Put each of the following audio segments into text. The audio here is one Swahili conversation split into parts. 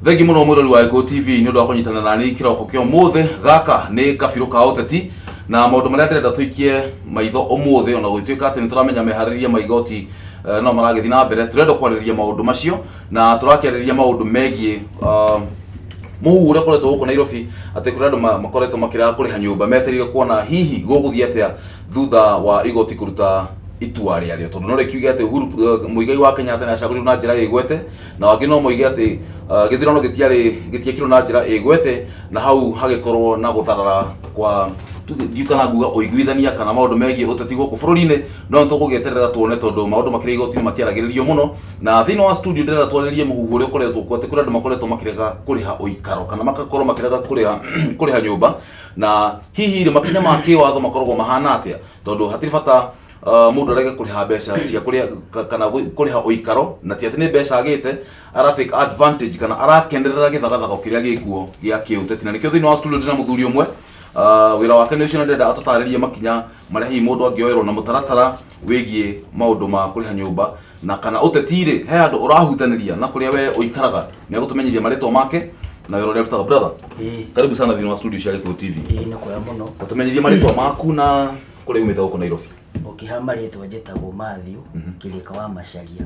Thegi muno mwirori wa Eko TV ni undu wa kunyitana nani kiroko kio muthe gaka ni kabiru ka uteti na maundu maria ndenda tuikie maitho umuthe ona gwituika ati ni turamenya mehariria maigoti no maragithi na mbere turenda kwariria maundu macio na turakiriria maundu megie muhure koretwo guku Nairobi ati kuri andu makoretwo makira kuriha nyumba meterire kuona hihi guguthia atia thutha wa igoti kuruta itua rĩarĩo tondu no rĩkiuge ati Uhuru Muigai wa Kenyatta na acagũrirwo na njĩra ĩgwete na wangĩ no moige ati gĩthurano gĩtiekirwo na njĩra ĩgwete na hau hagĩkorwo na gũtharara kwa ndiukana nguga ũiguithania kana maũndũ megiĩ ũteti gũkũ bũrũri-inĩ no tũgũgĩeterera tuone tondu maũndũ makĩrĩ igoti-inĩ matiaragĩrĩrio mũno na thĩinĩ wa studio ndĩrenda twarĩrie mũhuhu ũrĩa ũkoretwo kuo atĩ kũrĩ andũ makoretwo makĩrega kũrĩha ũikaro kana magakorwo makĩrega kũrĩha nyũmba na hihi rĩ makinya ma kĩwatho makoragwo mahana atĩa tondu hatirĩ bata mundu arege kuriha mbeca cia kuria kana kuriha uikaro na ti ati ni mbeca agite ara take advantage kana arakenderera githagathago kiria gikuo gia kiuteti na nikio thini wa studio ndina muthuri umwe wira wake ni ucio ndenda atutaririe makinya maria hi mundu angioerwo na mutaratara wigie maundu ma kuriha nyumba na kana utetire he andu urahutaniria na kuria we uikaraga ni agutumenyiria maritwa make na wira uria rutaga brother karibu sana thini wa studio cia Eko TV nakoya muno utumenyirie maritwa maku na kuria umite guku Nairobi. Hamarĩtwo njĩtagwo Matthew Kĩrĩka wa Macharia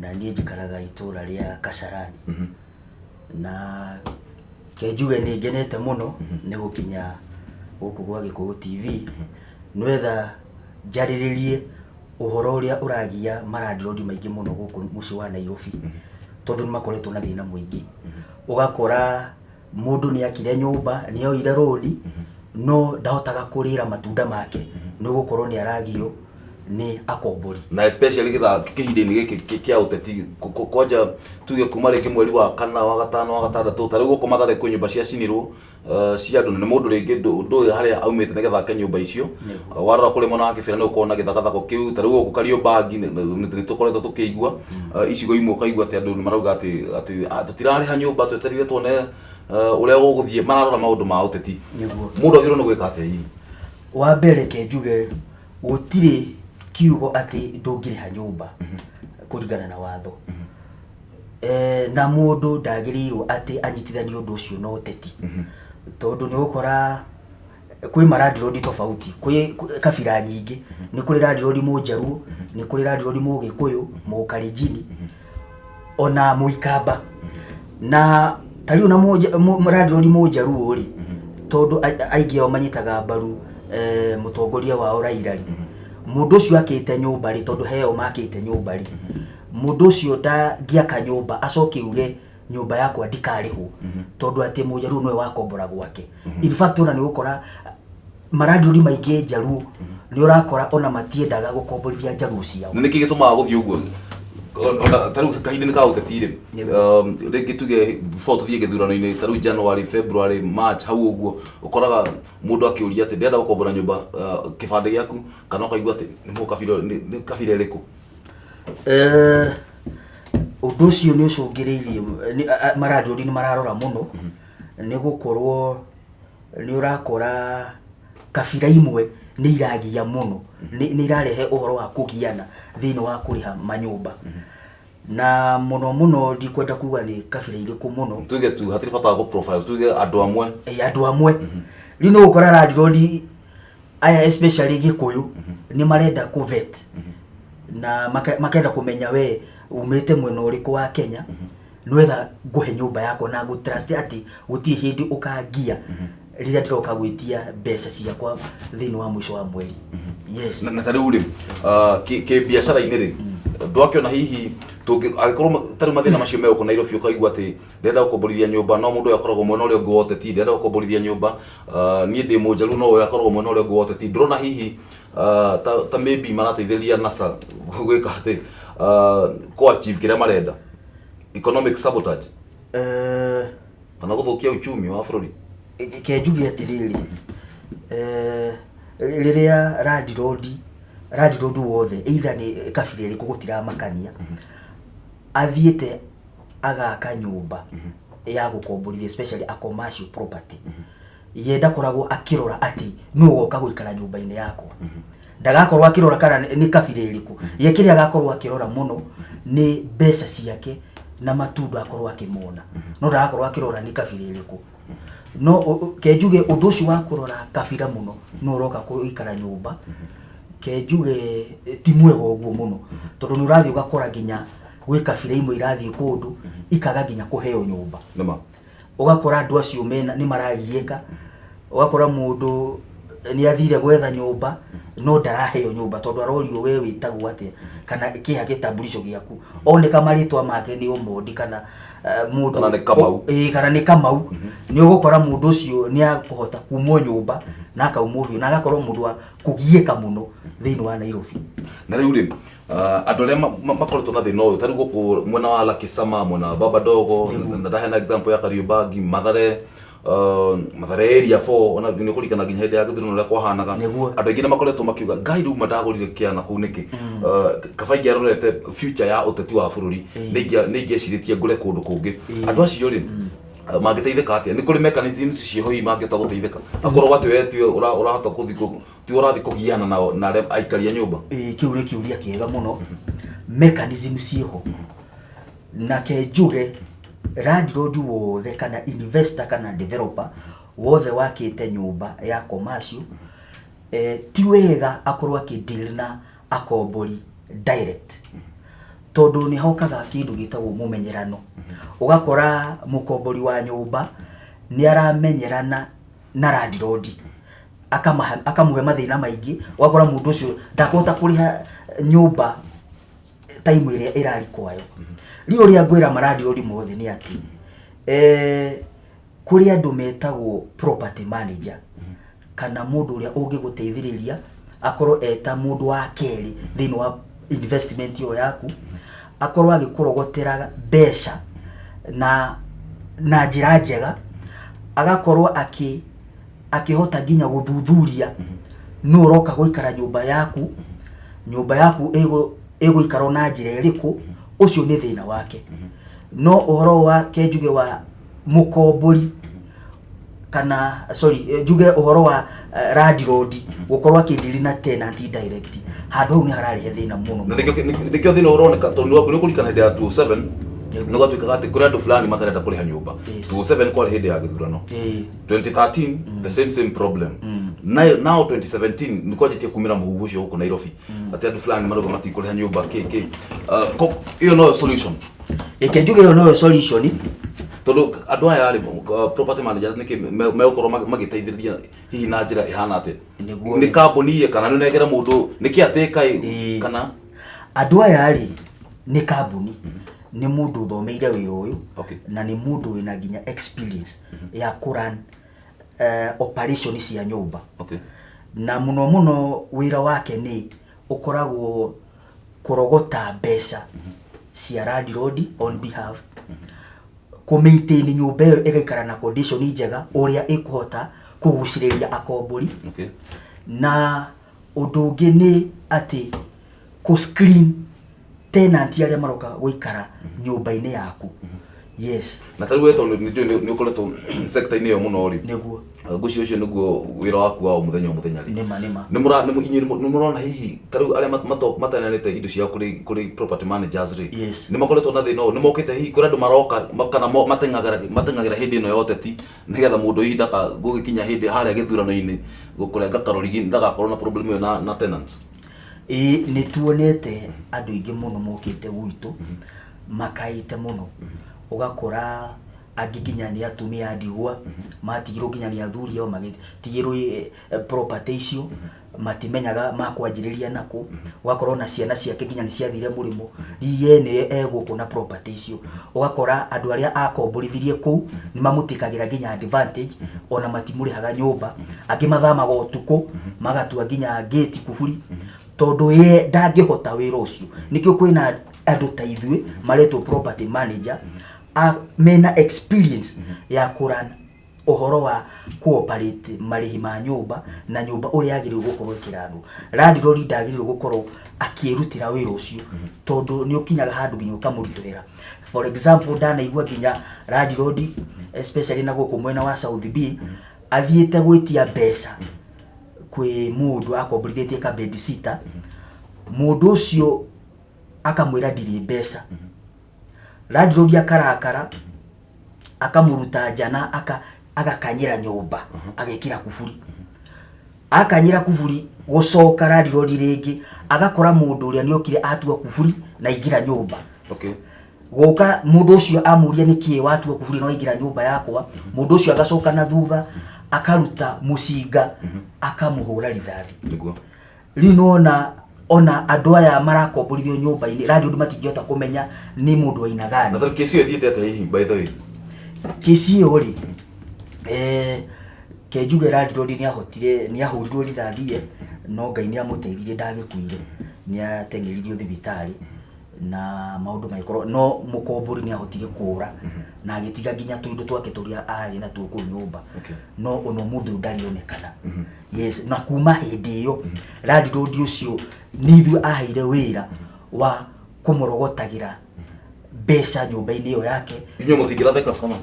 na niĩ njikaraga itũra rĩa Kasarani na kenjuge nĩ ngenete mũno nĩ gũkinya gũkũ gwa Gĩkũyũ TV nĩwetha njarĩrĩrie ũhoro ũrĩa ũragia marandirodi maingĩ mũno gũkũ mũciĩ wa Nairobi tondũ nĩ makoretwo na thĩna mũingĩ ũgakora mũndũ nĩ akire nyũmba nĩ oire roni no ndahotaga kũrĩra matunda make no gukorwo ni aragio ni akombori na especially githa kihinde-ini giki kia uteti kwanja tuge kuma rĩngĩ mweri wa kana wa gatano wa gatandatũ tarĩu gũkũ Mathare kwĩ nyũmba cia cinirwo cia andũ nĩ mũndũ rĩngĩ ndũĩ harĩa aumĩte nĩgetha ake nyũmba icio warora kũrĩ mwena wa Kĩbĩra nĩ ũkorwo na gĩthagathago kĩu tarĩu gũkũ Kariobangi nĩ tũkoretwo tũkĩigua icigo imwe ũkaigua atĩ andũ nĩ marauga atĩ tũtirarĩha nyũmba twetereire tuone ũrĩa gũgũthiĩ mararora maũndũ ma ũteti mũndũ agĩrĩirwo nĩ gwĩka atĩa hihi wa mbere kenjuge gũtirĩ kiugo atĩ ndũngĩrĩha nyũmba kũringana na watho na mũndũ ndagĩrĩirwo atĩ anyitithanio ũndũ ũcio na ũteti tondũ nĩ ũkora kwĩ marandirodi tofauti kwĩ kabira nyingĩ nĩ kũrĩ randirodi Mũnjaruo nĩ kũrĩ randirodi Mũgĩkũyũ Mũkalenjin ona Mũikamba na tariũ na randirodi Mũnjaruo rĩ tondu aingĩ ao manyitaga mbaru mutongoria wao Raila ri mundu ucio akite nyumba ri tondu heo makite nyumba ri mundu ucio ndangiaka nyumba acoke uge nyumba yakwa ndikariho tondu ati Mũnjaruo nwe wakombora gwake in fact ona ni ukora marandirodi maingĩ Njaruo ni urakora ona matiendaga gukomborithia Njaruo ciao niki gitumaga guthii uguo ona tarĩu kahinda-inĩ ka ũteti-rĩ rĩngĩ tuge before tũthiĩ gĩthurano-inĩ tarĩu January February March hau ũguo ũkoraga mũndũ akĩũria atĩ ndĩrenda gũkombora nyũmba kĩbandĩ gĩaku kana ũkaigua atĩ nĩ kabira ĩrĩkũ ũndũ ũcio nĩ ũcũngĩrĩirie marandirodi nĩ mararora mũno nĩ gũkorwo nĩ ũrakora kabira imwe nĩ iragia mũno nĩ irarehe ũhoro wa kũgiana thĩinĩ wa kũrĩha manyũmba na mũno ndikwenda kuga nĩ kabira irĩkũ mũno tuge tu hatirĩ bata wa profile tuge andũ amwe andũ amwe rĩu nĩ gũkora randirodi aya especially Gĩkũyũ nĩ marenda kũvet na makenda kũmenya we umĩte mwena ũrĩkũ wa Kenya nĩwetha ngũhe nyũmba yakwa na ngũtrust atĩ gũtirĩ hĩndĩ ũkangia rĩrĩa ndĩroka gwĩtia mbeca ciakwa thĩinĩ wa mũico wa mweri yes na tarĩu rĩ kĩbiacara-inĩ rĩ ndwakĩona hihi angĩkorwo tarĩu mathĩna macio me gũkũ Nairobi ũkaigua atĩ ndĩrenda gũkomborithia nyũmba no mũndũ ũyũ akoragwo mwena ũrĩa ũngĩ wa ũteti ndĩrenda gũkomborithia nyũmba niĩ ndĩ Mũnjaruo no ũyũ akoragwo mwena ũrĩa ũngĩ wa ũteti ndĩrona hihi ta maybe marateithĩrĩria NASA gwĩka atĩ kũ achieve kĩrĩa marenda economic sabotage kana gũthũkia uchumi wa bũrũri kenjuge atiriri rĩrĩa randirodi wothe either nĩ kabira ĩrĩkũ gũtiramakania athiĩte agaka nyũmba ya gũkomborithia especially a commercial property ye ndakoragwo akĩrora atĩ nũ woka gũikara nyũmba-inĩ yakwa ndagakorwo akĩrora kana nĩ kabira ĩrĩkũ ye kĩrĩa agakorwo akĩrora mũno nĩ mbeca ciake na matundo akorwo akimona no ndarakorwo akirora ni kabira iriku no kenjuge undu ucio wa kurora kabira muno no roka kuikara nyumba kenjuge ti mwega uguo muno tondu ni urathi ugakora ginya gwi kabira imwe irathi kundu ikaga ginya kuheo nyumba nama ugakora andu acio mena ni maragieka ugakora mundu ni athire gwetha nyumba no ndaraheo nyumba tondu arorio we witagwo atia kana kiha gitambulisho giaku oneka maritwa make ni umondi kana mundu kana ni Kamau kana ni Kamau ni ugukora mundu ucio ni akuhota kumwo nyumba na akaumuvio na agakorwo mundu wa kugieka muno thiini wa Nairobi na riu ri andu aria makoretwo na thina uyu tari guku mwena wa Lakisama mwena wa Baba Dogo ndahena example ya Kariobangi Mathare Mathare area 4 ona ni kurikana ginya hindi ya githurano ria kwahanaga andu aingi ni makoretwo makiuga ngai riu matagurire kiana kuu niki kabaingi arorete future ya uteti wa bururi ni ingeciretie ngure kundu kungi andu acio ri mangiteithika atia ni kuri mechanisms ciho i mangita guteithika akorwo ati wetio urahota kuthiko ti urathi kugiana na aikari a nyumba kiuri kiuria kiega muno mechanism ciho na kenjuge landlord wothe kana investor kana developer wothe wakite nyumba ya commercial ti wega akorwo akideal na akombori direct tondu ni hokaga kindu gitagwo mumenyerano ugakora mukombori wa nyumba ni aramenyerana na landlord akamuhe mathina maingi ugakora mundu ucio ndakota kuriha nyumba time iria irari kwayo riu ria ngwira landlord mothe ni ati kuri andu metagwo property manager kana mundu uria ungiguteithiriria akorwo eta mundu wa keri thiini wa investment yo yaku akorwo agikurogotera besha na njira njega agakorwo akihota ginya guthuthuria no uroka guikara nyumba yaku ego ikaro na njira iriku ucio ni thina wake no uhoro wa kenjuge wa mukombori kana juge uhoro wa landlord gukorwa kidili na tenant direct handu ni harari thina muno nikio thina uroneka tondu ni kurikana ndi ya 27 nuga twikaga ati kuri andu fulani matarenda kuriha nyumba 27 kwa hindi ya githurano 2013 the same problem now 2017 niko jetie kumira muhuhu ucio huko Nairobi ati andu fulani maroga matikuriha nyumba iyo no solution ikenjuge iyo no solution tondu andu aya ari property managers niki meukoro magiteithiriria hihi na njira ihana ati ni kambuni ye kana ni negera mundu niki atika kana andu aya ari ni kambuni ni mundu uthomeire wira uyu na ni mundu wina ginya experience ya kuran operation cia nyumba na muno wira wake ni ukoragwo kurogota besha cia landlord on behalf ku maintain nyumba iyo igaikara na condition njega uria ikuhota kuguciriria akombori na undu ungi ni ati ku screen tenant aria maroka guikara nyumba-ini yaku yes na tari weto ni ukoretwo sector ini yo muno ri niguo ngucio ucio niguo wira waku wa muthenya ri nima ni murona hihi tari aria matananite indo cia kuri property managers ri yes ni makoretwo na thina ni mokite hihi kuri andu maroka kana matengagira hindi no yote ti nigetha mundu idaka gugikinya hindi haria githurano-ini gukurenga karorigi ndagakorwo na problem yo na tenants ni tuonete andu ingi muno mokite gwitu makaite muno ugakora agikinya ni atumia ndigwa matigirwo kinya ni athuri ao magitigirwo property icio matimenyaga makwanjiriria nako ugakorwo na ciana ciake kinya ni ciathire murimo riye ni eguko na property icio ugakora andu aria akomborithirie ku ni mamutikagira ginya advantage ona matimurihaga nyumba angimathamaga utuko magatua ginya gate kuhuri tondu ye ndangihota wira ucio nikio kwina andu ta ithue mareto property manager mena experience ya kuran uhoro wa cooperate marihi ma nyumba na nyumba uri agirirwo gukorwo ikirandu landlord ndagirirwo gukorwo akirutira wira ucio tondu ni ukinyaga handu ginya ukamurituira for example ndanaigua ginya landlord especially na guku mwena wa South B athiete gwitia mbeca kwi mundu akombrithĩtie ka bed sitter mundu ucio akamwira ndiri mbeca landlord akarakara akamuruta jana agakanyira nyumba agekira kufuri akanyira kufuri gocoka landlord ringi agakora mundu uria niokire atua kufuri na ingira nyumba. Okay. Goka mundu ucio amuria niki watua kufuri no ingira nyumba yakwa, mundu ucio agacoka na thutha akaruta mucinga akamuhura rithathi. Niguo Rino ona andu aya marakomborithio nyumba-ini landlord matingihota kumenya ni mundu aina gani. Na thari kesi ethiete ate hihi by the way. Kesi iyo ri Kenjuge landlord ni ahurirwo rithathi no Ngai ni amuteithire ndagikuire, ni ateng'eririo thibitari na maundu maikoro no mukombori ni ahotire kura na agitiga nginya tuindo twake turia ari na tuku nyumba. No ono muthu ndarionekana. Yes, na kuma hindi iyo landlord ucio nithu aheire wira wa kumorogotagira mbeca nyumba-ini iyo yake. Inyo mutingira theka kama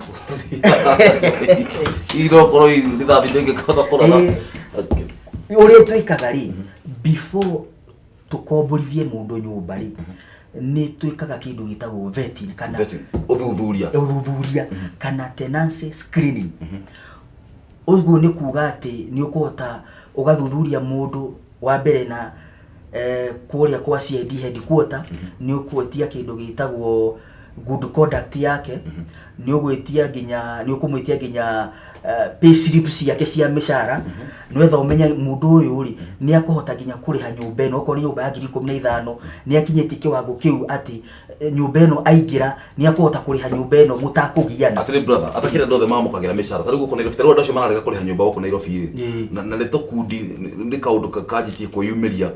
iro koro rithathi ndenge kotha kora. Uri twikaga ri before tukomborithie mundu nyumba ri ni twikaga kindu gitagwo vetting kana uthuthuria kana tenancy screening. Uguo ni kuga ati ni ukuhota ugathuthuria mundu wa mbere na kuria kwa CID headquarter ni ukuetia kindu gitagwo good conduct yake, ni ugwetia ginya ni ukumwetia ginya pay slips yake cia mishara nwetha umenya mundu uyu ri ni akuhota ginya kuriha nyumba ino okori nyumba ya 15 ni akinyeti kiwango kiu ati nyumba ino aingira ni akuhota kuriha nyumba ino mutakugiana. Atire brother atakira ndothe mamukagira mishara tari guko Nairobi tari ndacio manarega kuriha nyumba guko Nairobi na leto kudi ni kaundu kajitie kuyumiria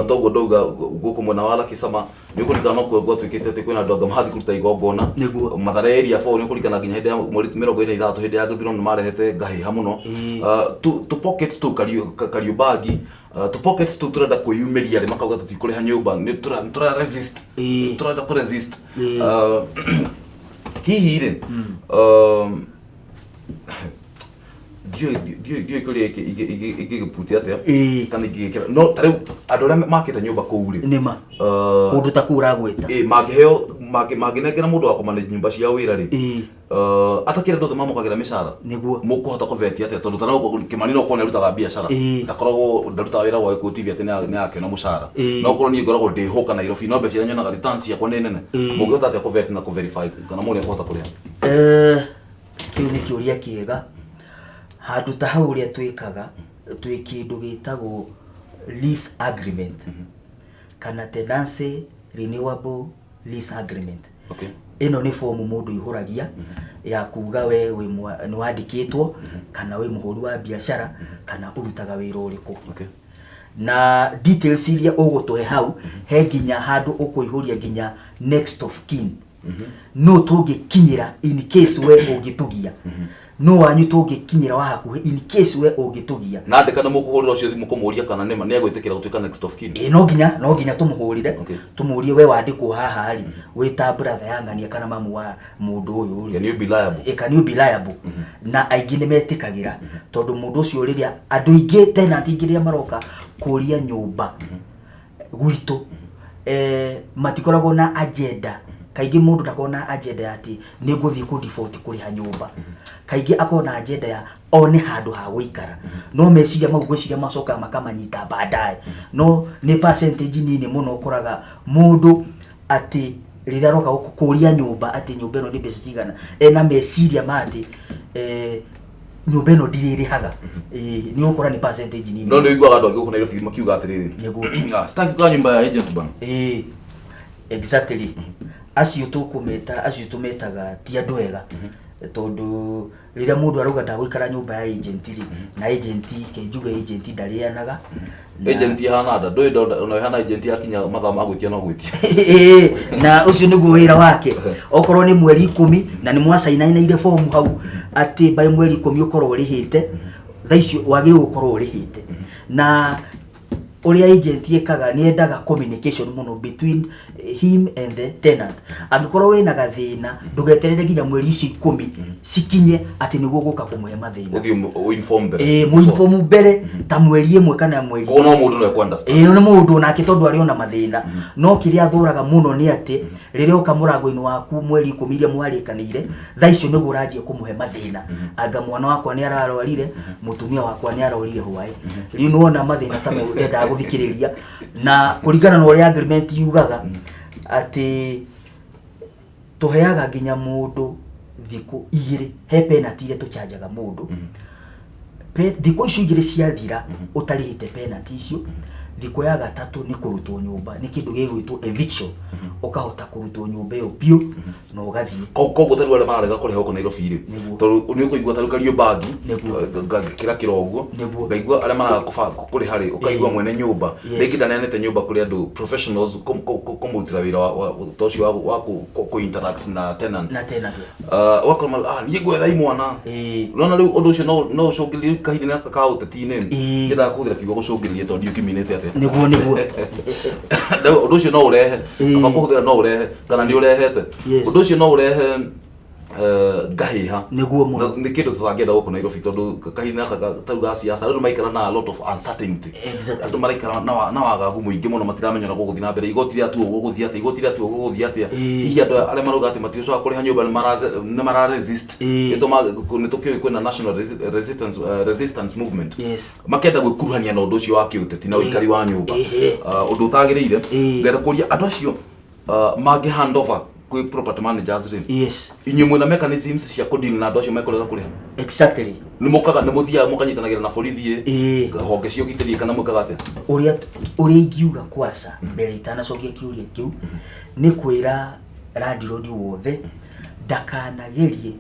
togo ndoga guko mwena wala Kisama ni kurikana no kwa twikite ati kwina ndoga mahathi kuruta igongona Mathare area 4 ni kurikana ginya hende ya mweri 23 hende ya githiro marehete gahi hamuno to pockets to Kariobagi to pockets to turenda kuyumiria ri makauga tutikuriha nyumba ni tura resist turenda ku resist hihi ri dio ikore igiputia ate kana igikira no tari andu aria makite nyumba kuu ri nima kundu ta kura gwita magiheo maginengera mundu wa kumanage nyumba cia wira ri atakira ndothe mamukagira mishara niguo mukuhota kuvetia ate tondu tanao Kimani no kone rutaga biashara ndakoragwo ndaruta wira wa Equity TV ate ni akena mushara no korwo ni ngoragwo ndihoka Nairobi no mbeca nyonaga returns yakwa ni nene mungihota ate kuvetia na kuverify kana muri kuhota kuria kiu ni kiuria kiega handu ta hau ria twikaga twi kindu gitagwo lease agreement kana tenancy renewable lease agreement. Okay. Ino ni form mundu ihuragia ya kuga we ni wandikitwo kana we muhuri wa biashara kana urutaga wira uriku. Okay. Na details iria ugutuhe hau he ginya handu ukuihuria ginya next of kin no tungikinyira in case we ungitugia no wanyu tungikinyira wa hakuhe in case we ungitugia na ndekana mukuhurira ucio thimu kumuria kana nema ni agwitikira gutuika next of kin. No ginya tumuhurire tumurie we wandikwo haha ri wita brother yangania kana mamu wa mundu uyu ri can you be liable can you be liable na aingi ni metikagira tondu mundu ucio riria andu ingi tenant ingiria maroka kuria nyumba gwitu matikoragwo na agenda. Kaigi mundu ndakona agenda ati ni nguthi ku default kuriha nyumba kaigi akona agenda ya one handu ha guikara no meciria mau gwiciria macoka makamanyita baadaye no ni percentage nini muno ukuraga mundu ati riria roka kuria nyumba ati nyumba ino ni mbeca cigana na meciria mati nyumba ino ndiririhaga ni ukora ni percentage nini no ndigwa andu agikuo Nairobi makiuga atiriri staki kwa nyumba ya agent bana exactly acio tumetaga ti andu ega tondu riria mundu aruga ndagwikara nyumba ya agent ri na agent Kenjuge agent ndarianaga agent hana nda no hana agent yakinya mathaa ma gwitia no gwitia na ucio niguo wira wake okorwo ni mweri 10 na ni mwasainaine form hau ati by mweri 10 ukorwo rihite thaicio wagire gukorwo rihite na uria agent yekaga ni endaga communication muno between him and the tenant. Angikorwo wina gathina ndugeterere nginya mweri ici 10 sikinye ati niguo guka kumuhe mathina. Uthio inform mbere. Mu inform mbere ta mweri imwe kana mweri. Ono mundu no understand. No mundu nake tondu ari ona mathina. No kiria thuraga muno ni ati riria uka murango-ini waku mweri 10 iria mwarikanire tha icio niguo uranjie kumuhe mathina. Anga mwana wakwa ni ararwarire, mutumia wakwa ni ararwarire hwae. Riu nuona mathina ta mau enda guthikiriria na kuringana na uria agreement yugaga ati tuheaga nginya mundu thiku 2 he penalty ile tuchanjaga mundu thiku icio 2 ciathira utarihite penalty icio thiku ya gatatu ni kurutwo nyumba ni kindu gigwitwo eviction ukahota kurutwo nyumba yo pio no gathie kogo taru ala mararega kuriha uko Nairobi ri tondu ni ukoigwa taru kario bagi kira kirogo ngaigwa ala mara kuri hari ukaigwa mwene nyumba rigi ndanenete nyumba kuri andu professionals komutira wira wa toshi wa ku interact na tenants wako ni gwetha imwana nona riu undu ucio no cungiririe kahindi na kakao tatine ngira kuthira kiugo gucungiririe tondu ukiminete ate niguo undu ucio no urehe aba kuhuthira no urehe kana ni urehete undu ucio no urehe gahiha niguo muno ni kindu tutangenda guku Nairobi tondu kahindi na taruga siasa ru maikara na a lot of uncertainty andu maraikara na wagagu muingi muno matiramenya na guguthi na mbere igoti ria tu guguthi ate igoti ria tu guguthi ate hihi andu ale maruga ate matio so kuriha nyumba ni mara resist itoma ni tukio kwena national resistance movement makenda gwikuruhania na undu ucio wa kiuteti na uikari wa nyumba undu utagirire ngera kuria andu acio magi handover kwi property managers ri inyumwe na mechanisms cia ku deal na andu acio mekorega kuriha exactly ni mukaga ni muthia mukanyitanagira na borithi honge cio gitiri kana mukaga ate uria ingiuga kwasa mbere itanacokia kiuria kiu ni kwira landlord wothe ndakanagerie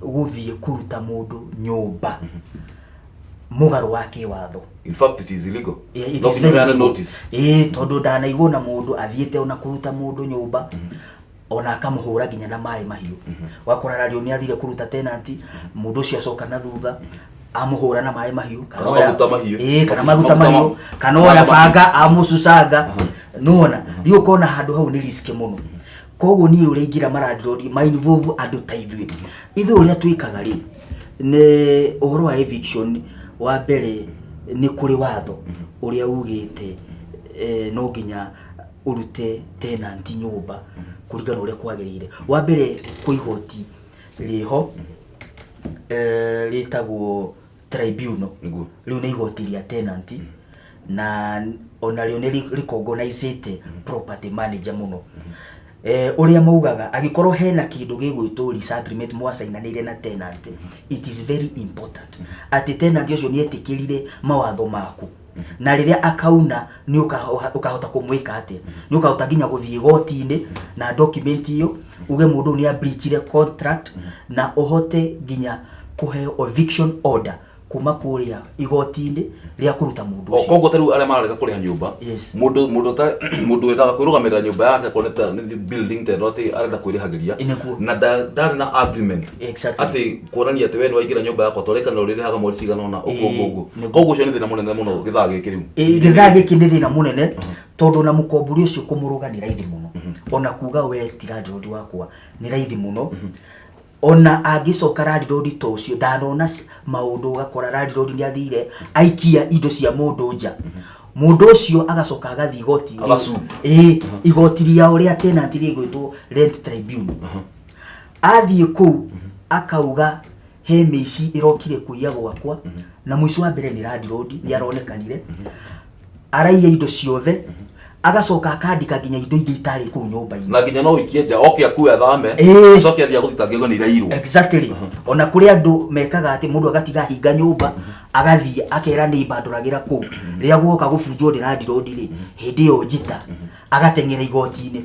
guthie kuruta mundu nyumba mugaru wake watho. In fact it is illegal. It is very notice. Tondu ndanaigwo na mundu athiete ona kuruta mundu nyumba ona akamuhura ginya na mai mahiu wakora radio ni athire kuruta tenant mundu ucio acoka na thutha amuhura na mai mahiu kana maguta mahiu kana maguta mahiu kana oya banga amususaga nona rio kona handu hau ni risk muno koguo ni uri ngira maradrodi mainvolve andu taithwe ithu uria twikaga ri ni uhoro wa eviction wa mbere ni kuri watho uria ugite no nginya urute tenant nyumba kurigana uria kwagirire wa mbere kuigoti riho ritagwo tribunal riu ni igoti ria tenant na ona rio ni recognize property manager muno uria maugaga agikorwo hena kindu gigwitwo lease agreement mwasainanire na tenant it is very important ati tenant ucio ni etikirire mawatho maku na riria akauna ni ukahota kumwika ate ni ukahota ginya guthie goti-ini na document iyo uge mundu ni a breachire contract na uhote ginya kuheo eviction order kuma kuria igoti-ini ria kuruta mundu ucio koguo taru aria mararega kuriha nyumba mundu wendaga kwirugamirira nyumba yake koneta building te roti arenda kwirihagiria na ndari na agreement ati kuonania ati we ni waingira nyumba yako toreka na uririhaga mweri cigana ona uguo koguo cio ni thina munene muno githaa giki riu githaa giki ni thina munene tondu na mukomburi ucio kumuruga ni raithi muno ona kuga we tirandrod wakwa ni raithi muno ona agicoka landlord to ucio ndanona maundu gakora landlord ni athire aikia indo cia mundu nja mundu ucio agacoka agathi igoti igoti ria uria tenant rigwitwo rent tribunal athie ku akauga he mici irokire kuiya gwakwa na mwico wa mbere ni landlord ni aronekanire araiya indo ciothe agacoka akandika ginya indo ingi itari ku nyumba-ini na ginya no wikie nja oke akuya thame acoke athia guthitangirwo ni irairwo exactly ona kuri andu mekaga ati mundu agatiga hinga nyumba agathie akera ni banduragira ku ria guoka gubunjwo ni landlord ri hindi yo njita agatengera igoti-ini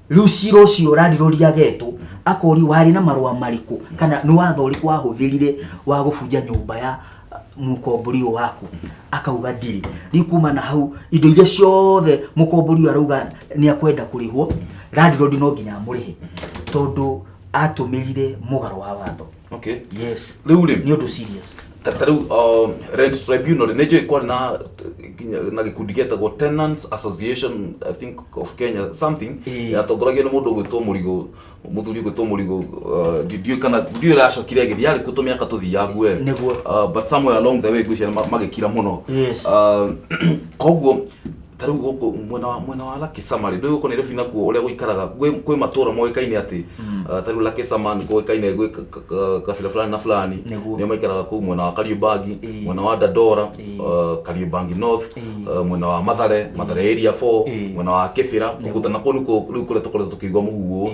riu ciro cio landlord ageto akori wari na marua mariku kana ni watho uriku wahuthirire wa gubunja nyumba ya mukomburi waku akauga ndiri rikuma na hau indo iria ciothe mukomburi arauga ni akwenda kurihwo landlord no nginya amurihe tondu atumirire mugaro wa watho okay yes riu ri ni undu serious Tataru Rent Tribunal nä njå ä na gä kundi gätagwo Tenants Association I think of Kenya something yatongoragio nä må ndå gwä two må rigå må thuri gwä two må rigå ndiå kana ndiå racokire agä thiä arä kå tå mä aka tå thiangu but somewhere along the way gwä magä kira må no koguo taru goko mwena wa Lucky Sama ndo yuko Nairobi nakuo uria guikaraga kwi matura moikaine ati taru Lucky Sama ni goikaine gwi kabila fulani na fulani ni maikaraga ku mwena wa Kariobangi mwena wa Dandora Kariobangi North mwena wa Mathare area 4 mwena wa Kibera kugutana kunu ko riu kule tukoretwo tukigwa muhuo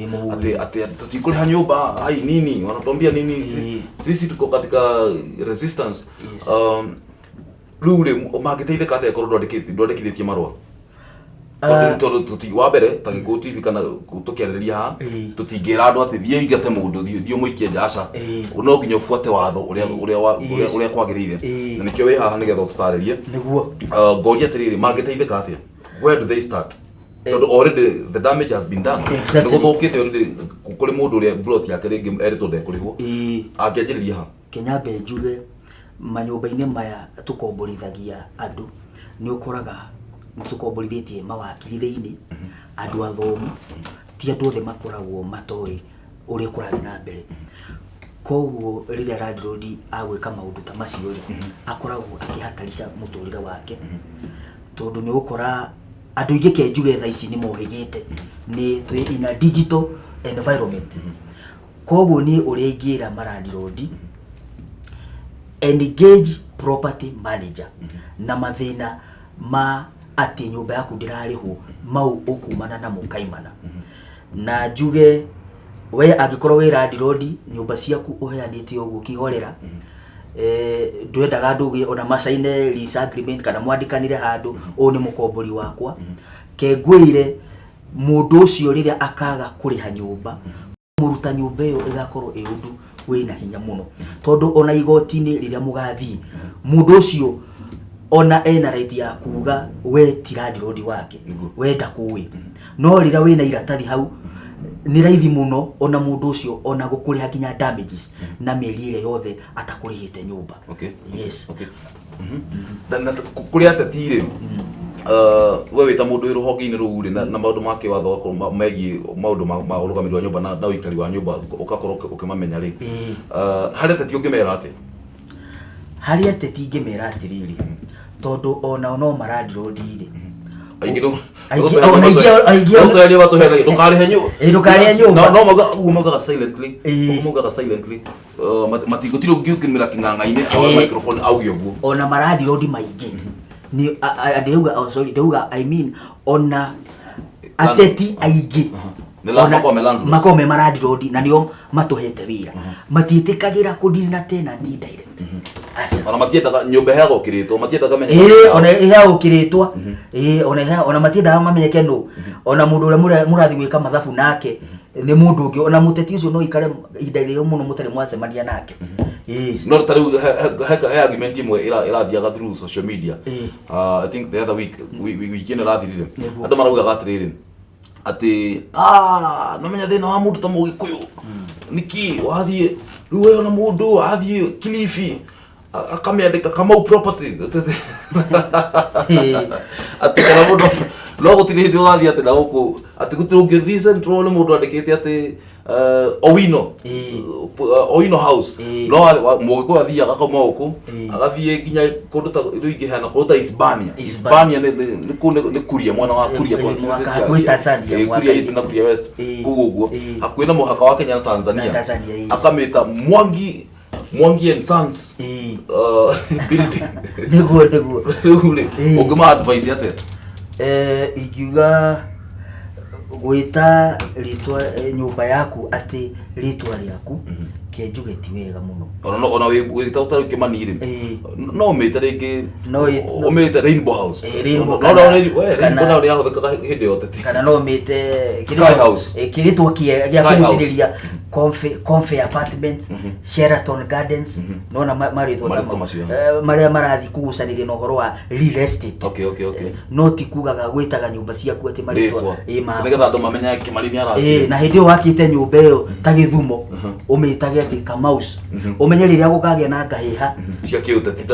ati tutikule ha nyumba ai nini wanatuambia nini sisi tuko katika resistance rure magiteithika atia korwo ndwandikithie marua tondu tuti wa mbere ta Gikuyu TV kana tukiarĩrĩria ha tutingĩra andũ atĩ thiĩ ingate mũndũ thiĩ mũikie njaca no nginya ũbuate watho ũrĩa kwagĩrĩire na nĩkĩo wĩ haha nĩgetha ũtũtarĩrie ngoria atĩrĩrĩ mangĩteithĩka atĩa where do they start tondu already the damage has been done nĩgũthũkĩte already kũrĩ mũndũ ũrĩa plot yake rĩngĩ erĩtwo ndekũrĩhwo angĩanjĩrĩria ha Kenyambe njuge manyũmba-inĩ maya tukomborithagia andũ nĩ ũkoraga tukomborithitie mawakiri thĩinĩ andũ athomu ti andũ othe makoragwo matoĩ ũrĩa kũrathiĩ na mbere koguo rĩrĩa landlord agwĩka maũndũ ta macio akoragwo akĩhatarica mũtũrĩre wake tondũ nĩ ũkora andũ aingĩ kenjuge thaa ici nĩ mohĩgĩte nĩ twĩ in a digital environment koguo niĩ ũrĩa ingĩra landlord engage property manager na mathina ma ati nyumba yaku ndirarĩhwo mau ũkumana na mũkaimana na njuge we angĩkorwo wĩ landlord nyumba ciaku ũheanĩte ũguo kihorera ndwendaga andũ ũgĩ ona macaine lease agreement kana mwandikanire handũ ũũ nĩ mũkombori wakwa ke ngwĩre mũndũ ũcio rĩrĩa akaga kũrĩha nyumba mũruta nyumba ĩyo ĩgakorwo ĩ ũndũ wĩna hinya mũno tondu ona igoti-inĩ rĩrĩa mũgathii mũndũ ũcio ona ena right ya kuga we ti landlord wake we ndakũĩ no rĩrĩa wĩna iratathi hau nĩ raithi mũno ona mũndũ ũcio ona gũkũrĩha nginya damages na mĩeri ĩrĩa yothe atakũrĩhĩte nyũmba yes na kũrĩ ateti-rĩ we wĩta mũndũ wĩ rũhonge-inĩ rũu-rĩ na maũndũ ma kĩwatho megiĩ maũndũ ma ũrũgamĩrĩri wa nyũmba na ũikari wa nyũmba ũgakorwo ũkĩmamenya-rĩ harĩ ateti ũngĩmera atĩa harĩ ateti ingĩmera atĩrĩrĩ tondu ona no landlord-rĩ ndũkarĩhe nyũmba no maugaga silently matigũtirĩ ũngĩũkĩmĩra kĩng'ang'a-inĩ awe microphone auge ũguo ona landlord maingĩ ni ndauga I mean ona ateti aingĩ makome landlord na nĩo matũhete wĩra matiĩtĩkagĩra kũdili na tenant direct ona matiendaga nyũmba ĩheagwo kĩrĩtwo matiendaga menye ona ĩheagwo kĩrĩtwa ona matiendaga mamenyeke nũ ona mũndũ ũrĩa mũrathi gwĩka mathabu nake nĩ mũndũ ũngĩ ona mũteti ũcio no ikare ihinda iraihu mũno mũtarĩ mwacemania nake no ta rĩu he argument imwe ĩrathiaga through social media I think the other week ĩno ĩrathirire andũ maraugaga atĩrĩrĩ atĩ no menya thĩna wa mũndũ ta Mũgĩkũyũ nĩkĩ wathiĩ rĩu we ona mũndũ athiĩ Kilifi akamĩandĩka Kamau property atĩ kana mũndũ no gũtirĩ hĩndĩ ũgathiĩ atĩ na gũkũ atĩ gũtirĩ ũngĩthiĩ Central nĩ mũndũ andĩkĩte atĩ Owino house no Mũgĩkũyũ athiaga akauma gũkũ agathiĩ nginya kũndũ ta rĩu ingĩheana kũndũ ta Hispania nĩ Kuria mwena wa Kuria Kuria East na Kuria West kũu ũguo hakuhĩ na mũhaka wa Kenya na Tanzania akamĩta Mwangi and Sons building nĩguo rĩu-rĩ ũngĩma advice atĩa ingiuga gwĩta rĩtwa nyũmba yaku atĩ rĩtwa rĩaku kenjuge ti wega mũno ona wĩta ũtarĩ Kĩmani-rĩ no ũmĩte rĩngĩ ũmĩte Rainbow House Rainbow nĩ yahũthĩkaga hĩndĩ ya ũteti kana no ũmĩte Sky House kĩrĩtwa gĩa kũgucĩrĩria Comfy Apartments, Sheraton Gardens, nona marito maria marathi kugucanĩria na ũhoro wa real estate. No ti kugaga gwĩtaga nyũmba ciaku atĩ marĩtwa nĩgetha andũ mamenye kĩmari nĩ arathie. Na hĩndĩ ĩyo wakĩte nyũmba ĩyo ta Gĩthumo ũmĩtage atĩ Kamaus, ũmenye rĩrĩa gũkagĩa na ngahĩha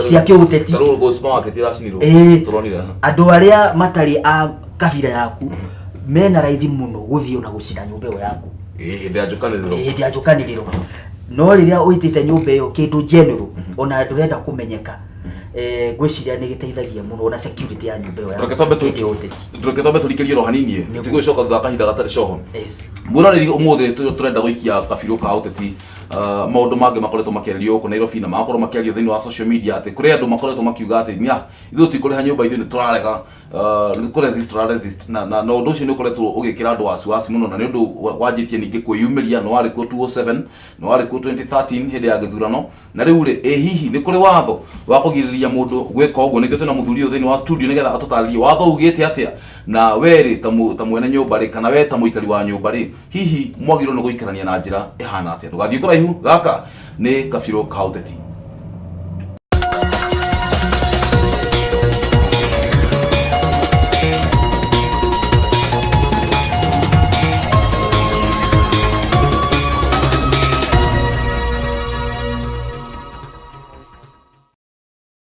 cia kĩũteti andũ arĩa matarĩ a kabira yaku mena raithi mũno gũthiĩ ona gũcina nyũmba ĩyo yaku hĩndĩ ya njũkanĩrĩro. No rĩrĩa ũitĩte nyũmba ĩyo kĩndũ general ona ndũrenda kũmenyeka, gwĩciria nĩ gĩteithagia mũno ona security ya nyũmba ĩyo yaku. Ndũreke twambe tũrikĩrie ro hanini tũtigũcoka thutha kahinda gatarĩ coho. Mũrarĩri ũmũthĩ tũrenda gũikia kabirũ ka ũteti maũndũ mangĩ makoretwo makĩario gũkũ Nairobi na magakorwo makĩario thĩinĩ wa social media atĩ kũrĩ andũ makoretwo makiuga atĩ nya ithuĩ tũtikũrĩha nyũmba ithuĩ nĩ tũrarega resist na ũndũ ũcio nĩ ũkoretwo ũgĩkĩra andũ wasiwasi mũno, na nĩ ũndũ wanjĩtie ningĩ kwĩyumĩria. Nĩ warĩ kuo 2007, nĩ warĩ kuo 2013 hĩndĩ ya gĩthurano, na rĩu rĩ hihi nĩ kũrĩ watho wa kũgirĩrĩria mũndũ gwĩka ũguo? Nĩkĩo twĩna mũthuri ũyũ thĩinĩ wa studio nĩgetha atũtarĩrie watho ugĩte atĩa, na we rĩ ta mwene nyũmba rĩ kana we ta mũikari wa nyũmba rĩ hihi mwagĩrĩirwo nĩ gũikarania na njĩra ĩhana atĩa? Ndũgathiĩ kũraihu, gaka nĩ kabirũ ka ũteti.